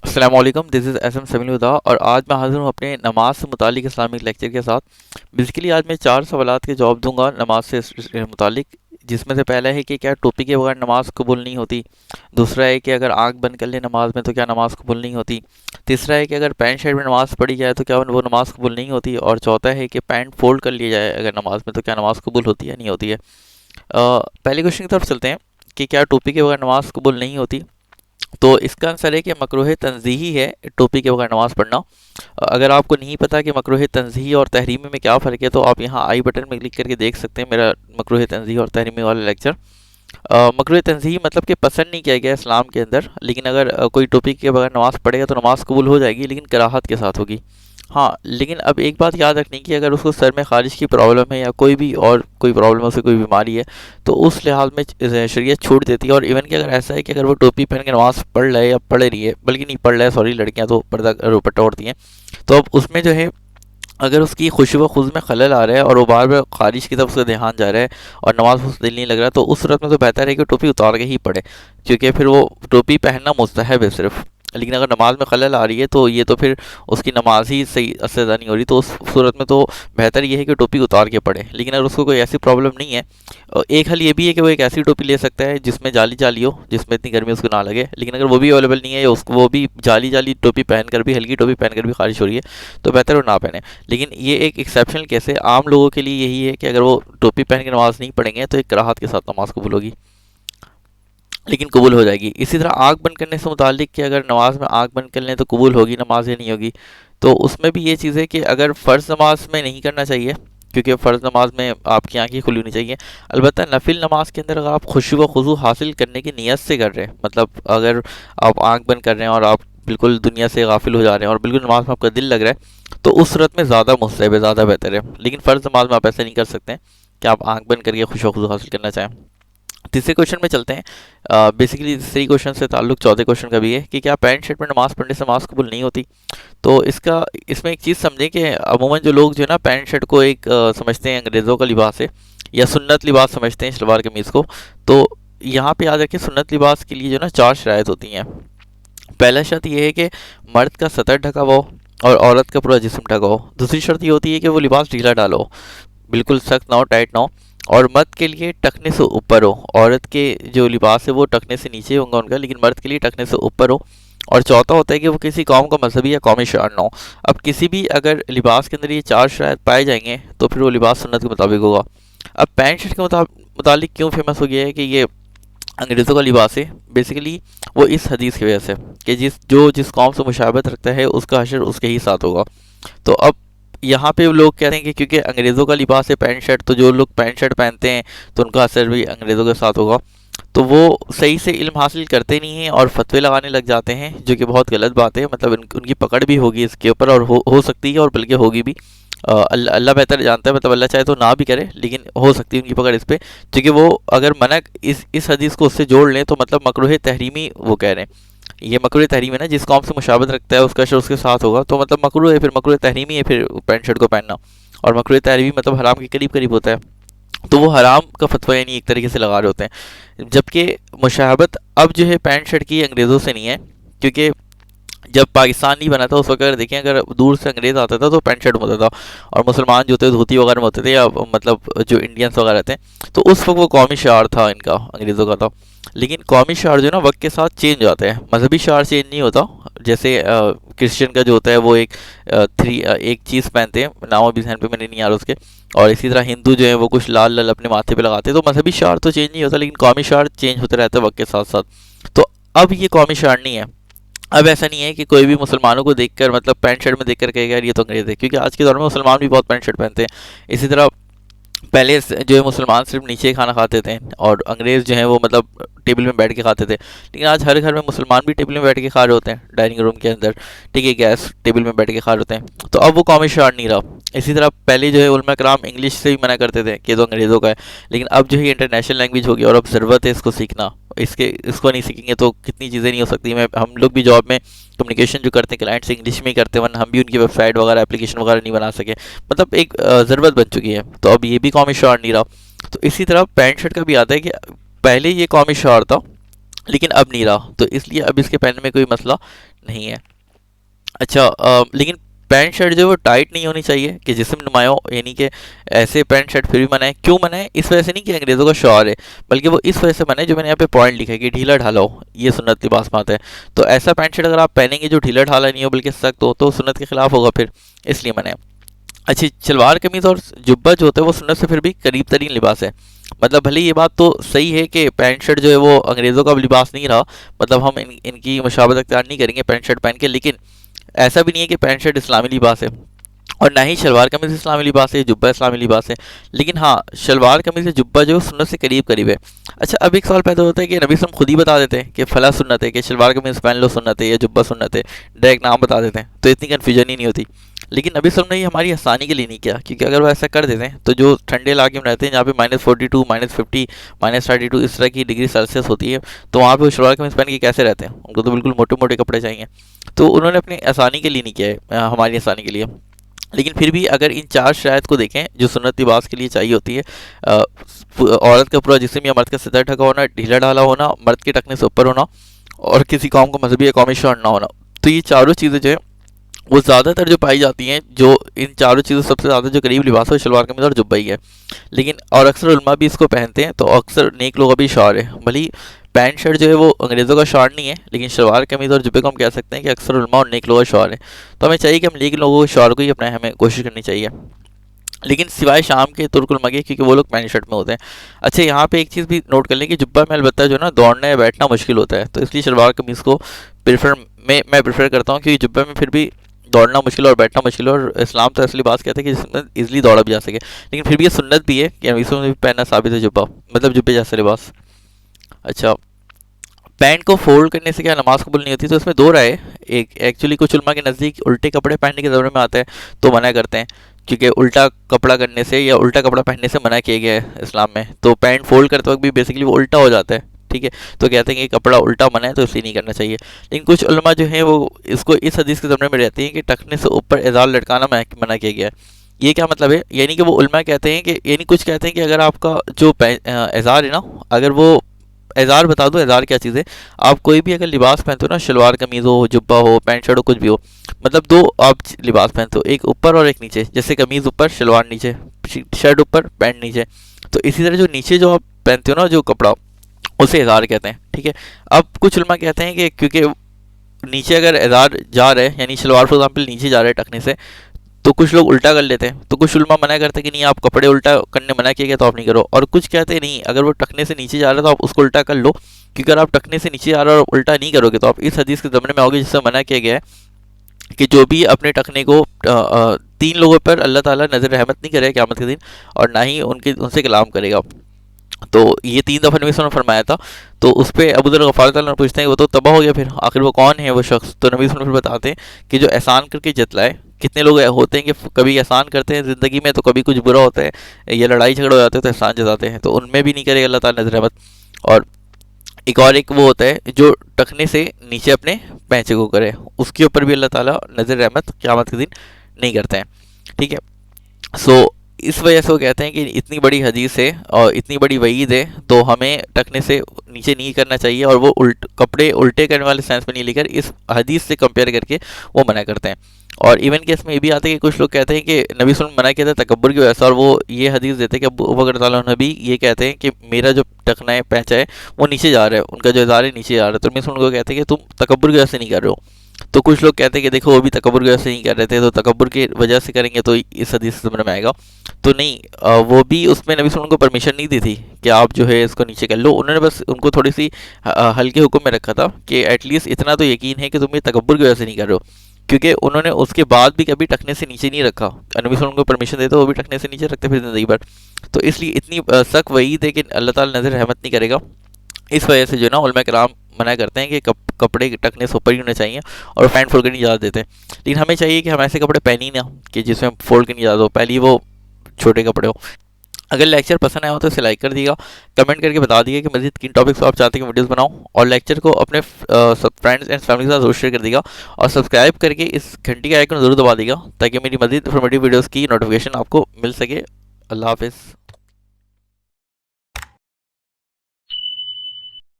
अस्सलाम वालेकुम, this is S M समील हुदा और आज मैं हाज़िर हूँ अपने नमाज से मुतालिक इस्लामिक लेक्चर के साथ। बेसिकली आज मैं 4 सवालात के जवाब दूंगा नमाज से मुतालिक, जिसमें से पहला है कि क्या टोपी के बगैर नमाज कबूल नहीं होती। दूसरा है कि अगर आंख बंद कर ले नमाज में तो क्या नमाज कबूल नहीं होती। तीसरा है कि अगर पैंट शर्ट में नमाज पढ़ी जाए तो क्या वो नमाज कबूल नहीं होती। और चौथा है कि पैंट फोल्ड कर लिया जाए अगर नमाज में तो क्या नमाज कबूल होती है नहीं होती है। पहले क्वेश्चन की तरफ चलते हैं कि क्या टोपी के बगैर नमाज कबूल नहीं होती। तो इसका आंसर है कि मकरूह तंज़ीही है टोपी के बगैर नमाज़ पढ़ना। अगर आपको नहीं पता कि मकरूह तंज़ीही और तहरीमी में क्या फ़र्क है तो आप यहाँ आई बटन में क्लिक करके देख सकते हैं मेरा मकरूह तंज़ीही और तहरीमी वाला लेक्चर। मकरूह तंज़ीही मतलब कि पसंद नहीं किया गया इस्लाम के अंदर, लेकिन अगर कोई टोपी के बगैर नमाज़ पढ़ेगा तो नमाज़ कबूल हो जाएगी, लेकिन कराहत के साथ होगी। हाँ, लेकिन अब एक बात याद रखनी कि अगर उसको सर में ख़ारिश की प्रॉब्लम है या कोई भी और कोई प्रॉब्लम है, उसे कोई बीमारी है, तो उस लिहाज में शरीयत छूट देती है। और इवन कि अगर ऐसा है कि अगर वो टोपी पहन के नमाज़ पढ़ रहा है या पढ़ रही है, बल्कि नहीं पढ़ रहा है, सॉरी, लड़कियां तो पर्दा दुपट्टा ओढ़ती हैं, तो अब उसमें जो है अगर उसकी खुशी व खुज़ में खलल आ रहा है और वो बार बार ख़ारिश की तरफ उसका ध्यान जा रहा है और नमाज में उसका दिल नहीं लग रहा, तो उस सूरत में तो बेहतर है कि टोपी उतार के ही पढ़े, क्योंकि फिर वो टोपी पहनना मुस्तहब है सिर्फ। लेकिन अगर नमाज में खलल आ रही है तो ये तो फिर उसकी नमाज ही सही असर नहीं हो रही, तो उस सूरत में तो बेहतर ये है कि टोपी उतार के पढ़े। लेकिन अगर उसको कोई ऐसी प्रॉब्लम नहीं है, एक हल ये भी है कि वो एक ऐसी टोपी ले सकता है जिसमें जाली जाली हो, जिसमें इतनी गर्मी उसको ना लगे। लेकिन अगर वो भी अवेलेबल नहीं है या उसको वो भी जाली जाली टोपी पहनकर भी, हल्की टोपी पहनकर भी ख़ारिश हो रही है, तो बेहतर वो ना पहने। लेकिन ये एक एक्सेप्शनल केस है, आम लोगों के लिए यही है कि अगर वो टोपी पहन के नमाज़ नहीं पढ़ेंगे तो एक कराहत के साथ नमाज कबूल होगी, लेकिन कबूल हो जाएगी। इसी तरह आँख बंद करने से मुताल्लिक कि अगर नमाज में आँख बंद कर लें तो कबूल होगी नमाज या नहीं होगी, तो उसमें भी ये चीज़ है कि अगर फ़र्ज़ नमाज में नहीं करना चाहिए, क्योंकि फ़र्ज़ नमाज में आपकी आंखें खुली होनी चाहिए। अलबत्ता नफिल नमाज के अंदर अगर आप खुशी व खुजू हासिल करने की नीयत से कर रहे हैं, मतलब अगर आप आँख बंद कर रहे हैं और आप बिल्कुल दुनिया से गाफिल हो जा रहे हैं और बिल्कुल नमाज में आपका दिल लग रहा है, तो उस सूरत में ज़्यादा मुस्तहब है, ज़्यादा बेहतर है। लेकिन फ़र्ज़ नमाज में आप ऐसा नहीं कर सकते हैं कि आप आँख बंद करके खुशी व खुजू हासिल करना चाहें। तीसरे क्वेश्चन में चलते हैं। बेसिकली तीसरे क्वेश्चन से ताल्लुक चौथे क्वेश्चन का भी है कि क्या पैंट शर्ट में नमाज़ पढ़ने से नमाज़ कबूल नहीं होती। तो इसमें एक चीज़ समझें कि अमूमन जो लोग जो है ना पैंट शर्ट को एक समझते हैं अंग्रेज़ों का लिबास है या सुन्नत लिबास समझते हैं शलवार कमीज़ को। तो यहाँ पे याद रखें, सुन्नत लिबास के लिए जो ना 4 शराइत होती हैं। पहला शर्त ये है कि मर्द का सतर ढका हुआ हो और औरत का पूरा जिस्म ढका हो। दूसरी शर्त ये होती है कि वो लिबास ढीला डालो हो, बिल्कुल सख्त ना हो, टाइट ना हो, और मर्द के लिए टखने से ऊपर हो। औरत के जो लिबास है वो टखने से नीचे होगा उनका, लेकिन मर्द के लिए टखने से ऊपर हो। और चौथा होता है कि वो किसी कौम का मजहबी या कौमी शान ना हो। अब किसी भी अगर लिबास के अंदर ये 4 शराइत पाए जाएंगे तो फिर वो लिबास सुन्नत के मुताबिक होगा। अब पैंट शर्ट के मुतालिक क्यों फेमस हो गया है कि ये अंग्रेज़ों का लिबास है, बेसिकली वो इस हदीस की वजह से कि जिस कौम से मुशाबहत रखता है उसका हशर उसके ही साथ होगा। तो अब यहाँ पे लोग कहते हैं कि क्योंकि अंग्रेज़ों का लिबास है पैंट शर्ट, तो जो लोग पैंट शर्ट पहनते हैं तो उनका असर भी अंग्रेज़ों के साथ होगा। तो वो सही से इल्म हासिल करते नहीं हैं और फतवे लगाने लग जाते हैं, जो कि बहुत गलत बात है। मतलब उनकी पकड़ भी होगी इसके ऊपर और हो सकती है और बल्कि होगी भी। अल्लाह बेहतर जानता है, मतलब अल्लाह चाहे तो ना भी करे, लेकिन हो सकती है उनकी पकड़ इस पे, क्योंकि वो अगर मना इस हदीस को उससे जोड़ लें तो मतलब मकरूह तहरीमी वो कह रहे हैं। ये मकरूह तहरीमी है ना, जिस कौम से मुशाबहत रखता है उसका असर उसके साथ होगा, तो मतलब मकरूह है, फिर मकरूह तहरीमी है फिर पैंट शर्ट को पहनना। और मकरूह तहरीमी मतलब हराम के करीब करीब होता है, तो वो हराम का फतवा यानी एक तरीके से लगा रहे होते हैं। जबकि मुशाबहत अब जो है पैंट शर्ट की अंग्रेज़ों से नहीं है, क्योंकि जब पाकिस्तान नहीं बना था उस वक्त अगर देखें, अगर दूर से अंग्रेज़ आता था तो पैंट शर्ट में होता था, और मुसलमान जो थे धोती वगैरह में होते थे, या मतलब जो इंडियंस वगैरह थे, तो उस वक्त वो कौमी शार था इनका, अंग्रेज़ों का था। लेकिन कौमी शार जो है ना वक्त के साथ चेंज हो जाता है, मजहबी शार चेंज नहीं होता। जैसे क्रिश्चियन का जो होता है वो एक चीज़ पहनते हैं, नाम अभी ध्यान पे मैंने नहीं आ रहा उसके। और इसी तरह हिंदू जो है वो कुछ लाल लाल अपने माथे पे लगाते हैं। तो मजहबी शार तो चेंज नहीं होता, लेकिन कौमी शार चेंज होते रहता है वक्त के साथ साथ। तो अब ये कौमी शार नहीं है। अब ऐसा नहीं है कि कोई भी मुसलमानों को देखकर, मतलब पैंट शर्ट में देखकर कहेगा यार ये तो अंग्रेज़ है, क्योंकि आज के दौर में मुसलमान भी बहुत पैंट शर्ट पहनते हैं। इसी तरह पहले जो है मुसलमान सिर्फ नीचे ही खाना खाते थे और अंग्रेज़ जो हैं वो मतलब टेबल में बैठ के खाते थे, लेकिन आज हर घर में मुसलमान भी टेबल में बैठ के खा रहे होते हैं, डाइनिंग रूम के अंदर, ठीक है, गैस टेबल में बैठ के खा रहे होते हैं। तो अब वो कौमी शान नहीं रहा। इसी तरह पहले जो है उलमा कराम इंग्लिश से ही मना करते थे कि ये तो अंग्रेज़ों का है, लेकिन अब जो है इंटरनेशनल लैंग्वेज हो गई और अब ज़रूरत है इसको सीखना। इसको नहीं सीखेंगे तो कितनी चीज़ें नहीं हो सकती। मैं हम लोग भी जॉब में कम्युनिकेशन जो करते हैं क्लाइंट से इंग्लिश में ही करते हैं, वरना हम भी उनकी वेबसाइट वगैरह एप्लीकेशन वगैरह नहीं बना सके। मतलब एक ज़रूरत बन चुकी है, तो अब ये भी कौमी शौर नहीं रहा। तो इसी तरह पैंट शर्ट का भी आता है कि पहले ये कौमी शौर था, लेकिन अब नहीं रहा, तो इसलिए अब इसके पहनने में कोई मसला नहीं है। अच्छा, लेकिन पैंट शर्ट जो है वो टाइट नहीं होनी चाहिए कि जिस्म नुमाया हो, यानी कि ऐसे पैंट शर्ट फिर भी मना है। क्यों मना है? इस वजह से नहीं कि अंग्रेज़ों का शौर है, बल्कि वो इस वजह से मना है जो मैंने यहाँ पे पॉइंट लिखा है कि ढीला ढाला हो, ये सुन्नत लिबास में आता है। तो ऐसा पैंट शर्ट अगर आप पहनेंगे जो ढीला ढाला नहीं हो बल्कि सख्त हो, तो सुन्नत के खिलाफ होगा फिर, इसलिए मना है। अच्छी शलवार कमीज़ और जुब्बा जो होता है वो सुन्नत से फिर भी करीब तरीन लिबास है। मतलब भले ये बात तो सही है कि पैंट शर्ट जो है वो अंग्रेज़ों का लिबास नहीं रहा, मतलब हम इनकी मुशाबत अख्तियार नहीं करेंगे पैंट शर्ट पहन के, लेकिन ऐसा भी नहीं है कि पैंट शर्ट इस्लामी लिबास है, और ना ही शलवार कमीज़ इस्लामी लिबास है, जुब्बा इस्लामी लिबास है। लेकिन हाँ, शलवार कमीज़ या जुब्बा जो है सुन्नत से करीब करीब है। अच्छा, अब एक सवाल पैदा होता है कि नबी वसल्लम खुद ही बता देते हैं कि फ़ला सुन्नत है, कि शलवार कमीज़ पहन लो सुन्नत है या जुब्बा सुन्नत है, डायरेक्ट नाम बता देते हैं, तो इतनी कन्फ्यूजन ही नहीं होती। लेकिन नबी वसल्लम ने ये हमारी आसानी के लिए नहीं किया, क्योंकि अगर वो ऐसा कर देते हैं तो जो ठंडे इलाके में रहते हैं जहाँ पे -42, -50, -32 इस तरह की डिग्री सेल्सियस होती है, तो वहाँ पे वो शलवार कमीज़ पहन के कैसे रहते हैं? उनको तो बिल्कुल मोटे मोटे कपड़े चाहिए। तो उन्होंने अपनी आसानी के लिए नहीं किया है, हमारी आसानी के लिए। लेकिन फिर भी अगर इन चार शराइत को देखें जो सुन्नत लिबास के लिए चाहिए होती है, औरत का पूरा जिस्म या मर्द का सतर ढका होना, ढीला ढाला होना, मर्द के टखने से ऊपर होना, और किसी कौम को मजहबी या कौमी शौर ना होना, तो ये चारों चीज़ें जो है वो ज़्यादातर जो पाई जाती हैं, जो इन चारों चीज़ों से सबसे ज़्यादा जो करीब लिबास है वो शलवार कमीज़ और जुब्बा ही है। लेकिन और अक्सर उलमा भी इसको पहनते हैं, तो अक्सर नेक लोगों भी शौर है। भले ही पैंट शर्ट जो है वो अंग्रेज़ों का शौर नहीं है, लेकिन शलवार कमीज़ और जुब्बे को हम कह सकते हैं कि अक्सर उलमा और नेक लोगों का शौर है। तो हमें चाहिए कि हम नेक लोगों के शौर को ही अपनाएं, हमें कोशिश करनी चाहिए। लेकिन सिवाय शाम के तुर्कुल मगे, क्योंकि वो लोग पैंट शर्ट में होते हैं। अच्छा, यहाँ पे एक चीज़ भी नोट कर लें कि जुब्बा में अलबत्ता जो है ना दौड़ना या बैठना मुश्किल होता है, तो इसलिए शलवार कमीज़ को प्रेफर मैं प्रेफर करता हूँ, क्योंकि जुब्बे में फिर भी दौड़ना मुश्किल और बैठना मुश्किल है, और इस्लाम तो असली बात कहता है कि जिसमें इजीली दौड़ा भी जा सके। लेकिन फिर भी ये सुन्नत भी है कि हमीसों में भी पहनना साबित है जुब्बा, मतलब जुब्बे जैसा लिबास। अच्छा, पैंट को फोल्ड करने से क्या नमाज कबूल नहीं होती? तो इसमें दो राय है। एक एक्चुअली कुछ उलमा के नज़दीक उल्टे कपड़े पहनने के ज़रूरत में आता है, तो मना करते हैं, क्योंकि उल्टा कपड़ा करने से या उल्टा कपड़ा पहनने से मना किया गया है इस्लाम में। तो पैंट फोल्ड करते वक्त भी बेसिकली वो उल्टा हो जाता है, ठीक है, तो कहते हैं कि कपड़ा उल्टा मना है, तो इसलिए नहीं करना चाहिए। लेकिन कुछ उलमा जो हैं वो इसको इस हदीस के ज़माने में रहती हैं कि टखने से ऊपर इज़ार लटकाना मना किया गया है। ये क्या मतलब है? यानी कि वो उलमा कहते हैं कि, यानी कुछ कहते हैं कि अगर आपका जो इज़ार है ना, अगर वो एज़ार बता दो, एज़ार क्या चीज़ है। आप कोई भी अगर लिबास पहनते हो ना, शलवार कमीज़ हो, जुब्बा हो, पैंट शर्ट हो, कुछ भी हो, मतलब दो आप लिबास पहनते हो, एक ऊपर और एक नीचे, जैसे कमीज़ ऊपर शलवार नीचे, शर्ट ऊपर पैंट नीचे। तो इसी तरह जो नीचे जो आप पहनते हो ना जो कपड़ा, उसे एज़ार कहते हैं, ठीक है। अब कुछ उलमा कहते हैं कि क्योंकि नीचे अगर एज़ार जा रहा है, यानी शलवार फॉर एग्जाम्पल नीचे जा रहा है टखने से, तो कुछ लोग उल्टा कर लेते हैं, तो कुछ उलमा मना करते हैं कि नहीं, आप कपड़े उल्टा करने मना किया गया तो आप नहीं करो। और कुछ कहते हैं नहीं, अगर वो टखने से नीचे जा रहा है तो आप उसको उल्टा कर लो, क्योंकि अगर आप टखने से नीचे जा रहे हो और उल्टा नहीं करोगे तो आप इस हदीस के ज़माने में आओगे जिससे मना किया गया है कि जो भी अपने टखने को तीन लोगों पर अल्लाह ताला नज़र रहमत नहीं करेगा क़यामत के दिन, और ना ही उनसे कलाम करेगा। तो ये 3 दफ़ा नबी वसल्लम ने फरमाया था। तो उस पे अबू ज़र गफ़ार तआला अन्हु पूछते हैं वो तो तबाह हो गया, फिर आखिर वो कौन है वो शख्स? तो नबी वसल्लम फिर बताते हैं कि जो एहसान करके जतलाए। कितने लोग होते हैं कि कभी एहसान करते हैं ज़िंदगी में, तो कभी कुछ बुरा होता है या लड़ाई झगड़ा हो जाते हैं तो एहसान जताते हैं, तो उनमें भी नहीं करेगा अल्लाह ताला नज़र रहमत। और एक वो होता है जो टखने से नीचे अपने पैंचे को करे, उसके ऊपर भी अल्लाह ताला नज़र रहमत क़यामत के दिन नहीं करते हैं, ठीक है। सो इस वजह से वो कहते हैं कि इतनी बड़ी हदीस है और इतनी बड़ी वईद है, तो हमें टखने से नीचे नहीं करना चाहिए, और वो कपड़े उल्टे करने वाले सेंस में नहीं लेकर इस हदीस से कंपेयर करके वो मना करते हैं। और इवन केस में ये भी आता है कि कुछ लोग कहते हैं कि नबी सल्लल्लाहु अलैहि वसल्लम मना किया था तकब्बुर की वजह से, और वो ये हदीस देते हैं कि अबू बकर रज़ियल्लाहु अन्हु भी ये कहते हैं कि मेरा जो टखना है पैंचा है वो नीचे जा रहा है, उनका जो इज़ार है नीचे जा रहा है, तो नबी सल्लल्लाहु अलैहि वसल्लम को कहते हैं कि तुम तकब्बुर की वजह से नहीं कर रहे हो। तो कुछ लोग कहते हैं कि देखो वो भी तकब्बुर की वजह से नहीं कर रहे थे, तो तकब्बुर की वजह से करेंगे तो इस हदीस से समझ में आएगा। तो नहीं, वो भी उसमें नबी सल्लल्लाहु अलैहि वसल्लम को परमिशन नहीं दी थी कि आप जो है इसको नीचे कर लो। उन्होंने बस उनको थोड़ी सी हल्के हुक्म में रखा था कि एटलीस्ट इतना तो यकीन है कि तुम ये तकब्बुर की वजह से नहीं कर रहे हो, क्योंकि उन्होंने उसके बाद भी कभी टखने से नीचे नहीं रखा। नबी सल्लल्लाहु अलैहि वसल्लम को परमिशन देते वो भी टखने से नीचे रखते फिर ज़िंदगी भर। तो इसलिए इतनी सख्त वईद है कि अल्लाह ताला नज़र रहमत नहीं करेगा। इस वजह से जो है ना उलमा कराम मना करते हैं कि कपड़े टखने से ऊपर ही होने चाहिए, और पैंट फोल्ड करने की इजाज़त देते हैं। लेकिन हमें चाहिए कि हम ऐसे कपड़े पहनी ना कि जिसमें फोल्ड करने की इजाज़त हो, पहले वो छोटे कपड़े हो। अगर लेक्चर पसंद आया हो तो इसे लाइक कर दिएगा, कमेंट करके बता दिएगा कि मज़ीद किन टॉपिक्स पर आप चाहते हैं कि वीडियोस बनाऊं, और लेक्चर को अपने फ्रेंड्स एंड फैमिली के साथ जरूर शेयर कर दिएगा, और सब्सक्राइब करके इस घंटी का आइकन जरूर दबा देगा ताकि मेरी मज़ीद इन्फॉर्मेटिव वीडियोज़ की नोटिफिकेशन आपको मिल सके। अल्लाह हाफिज़।